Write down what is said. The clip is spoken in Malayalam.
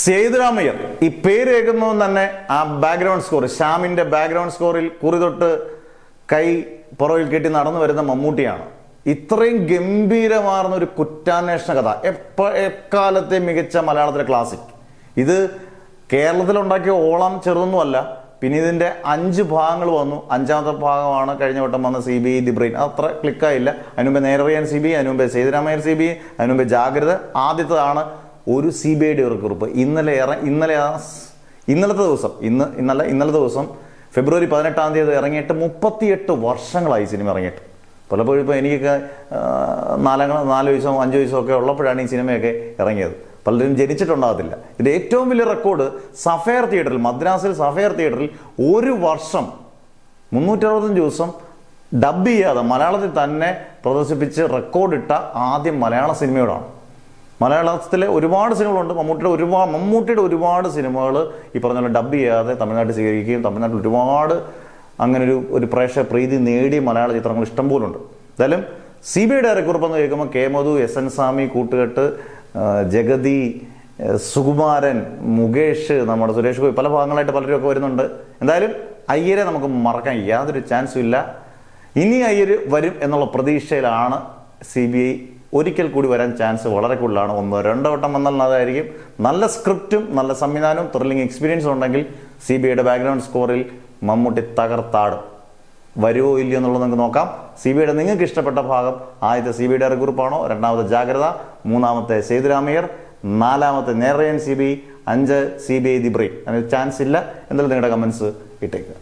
സേതുരാമയ്യർ ഈ പേര് കേൾക്കുന്നതും തന്നെ ആ ബാക്ക്ഗ്രൗണ്ട് സ്കോർ, ശ്യാമിന്റെ ബാക്ക്ഗ്രൗണ്ട് സ്കോറിൽ കുറി തൊട്ട് കൈ പുറകിൽ കെട്ടി നടന്നു വരുന്ന മമ്മൂട്ടിയാണ്. ഇത്രയും ഗംഭീരമാർന്ന ഒരു കുറ്റാന്വേഷണ കഥ, എക്കാലത്തെ മികച്ച മലയാളത്തിലെ ക്ലാസിക്. ഇത് കേരളത്തിലുണ്ടാക്കിയ ഓളം ചെറുതൊന്നുമല്ല. പിന്നെ ഇതിന്റെ 5 ഭാഗങ്ങൾ വന്നു. 5ാമത്തെ ഭാഗമാണ് കഴിഞ്ഞ വട്ടം വന്ന CBI ദി ബ്രെയിൻ. അത്ര ക്ലിക്കായില്ല. അതിനുമുമ്പ് നേരറിയാൻ CBI, അതിനുമുമ്പ് സേതുരാമയ്യർ CBI, അതിനുമുമ്പ് ജാഗ്രത. ആദ്യത്തേതാണ് ഒരു CBIയുടെ ഒരു കുറിപ്പ്. ഇന്നലത്തെ ദിവസം ഫെബ്രുവരി 18-ാം തീയതി ഇറങ്ങിയിട്ട് 38 വർഷങ്ങളായി സിനിമ ഇറങ്ങിയിട്ട്. പലപ്പോഴും ഇപ്പോൾ എനിക്കൊക്കെ 4 വയസ്സോ 5 വയസ്സോ ഒക്കെ ഉള്ളപ്പോഴാണ് ഈ സിനിമയൊക്കെ ഇറങ്ങിയത്. പലരും ജനിച്ചിട്ടുണ്ടാകത്തില്ല. ഇതിൻ്റെ ഏറ്റവും വലിയ റെക്കോർഡ് സഫയർ തിയേറ്ററിൽ, മദ്രാസിൽ സഫയർ തിയേറ്ററിൽ 1 വർഷം 365 ദിവസം ഡബ് ചെയ്യാതെ മലയാളത്തിൽ തന്നെ പ്രദർശിപ്പിച്ച് റെക്കോർഡിട്ട ആദ്യം മലയാള സിനിമയോടാണ്. മലയാളത്തിലെ ഒരുപാട് സിനിമകളുണ്ട്. മമ്മൂട്ടിയുടെ ഒരുപാട് സിനിമകൾ ഈ പറഞ്ഞ പോലെ ഡബ് ചെയ്യാതെ തമിഴ്നാട്ടിൽ സ്വീകരിക്കുകയും തമിഴ്നാട്ടിൽ ഒരുപാട് അങ്ങനെ ഒരു പ്രേക്ഷക പ്രീതി നേടിയ മലയാള ചിത്രങ്ങൾ ഇഷ്ടംപോലുണ്ട്. എന്തായാലും CBIയുടെ അരക്കുറിപ്പെന്ന് കേൾക്കുമ്പോൾ കെ മധു, SN സ്വാമി, കൂട്ടുകെട്ട്, ജഗതി, സുകുമാരൻ, മുകേഷ്, നമ്മുടെ സുരേഷ് ഗോപി, പല ഭാഗങ്ങളായിട്ട് പലരും ഒക്കെ വരുന്നുണ്ട്. എന്തായാലും അയ്യരെ നമുക്ക് മറക്കാൻ യാതൊരു ചാൻസും ഇല്ല. ഇനി അയ്യര് വരും എന്നുള്ള പ്രതീക്ഷയിലാണ് CBI. ഒരിക്കൽ കൂടി വരാൻ ചാൻസ് വളരെ കൂടുതലാണ്. 1-2 വട്ടം വന്നാൽ അതായിരിക്കും. നല്ല സ്ക്രിപ്റ്റും നല്ല സംവിധാനവും ത്രില്ലിംഗ് എക്സ്പീരിയൻസും ഉണ്ടെങ്കിൽ CBIയുടെ ബാക്ക്ഗ്രൗണ്ട് സ്കോറിൽ മമ്മൂട്ടി തകർത്താടും. വരുമോ ഇല്ലയോ എന്നുള്ളത് നമുക്ക് നോക്കാം. CBIയുടെ നിങ്ങൾക്ക് ഇഷ്ടപ്പെട്ട ഭാഗം ആദ്യത്തെ CBIയുടെ അരക്കുറിപ്പാണോ, 2ാമത്തെ ജാഗ്രത, 3ാമത്തെ സേതുരാമയ്യർ, 4ാമത്തെ Nerariyan CBI, 5 CBI the brain. അതിന് ചാൻസ് ഇല്ല. എന്തായാലും നിങ്ങളുടെ കമൻസ് ഇട്ടേക്കുക.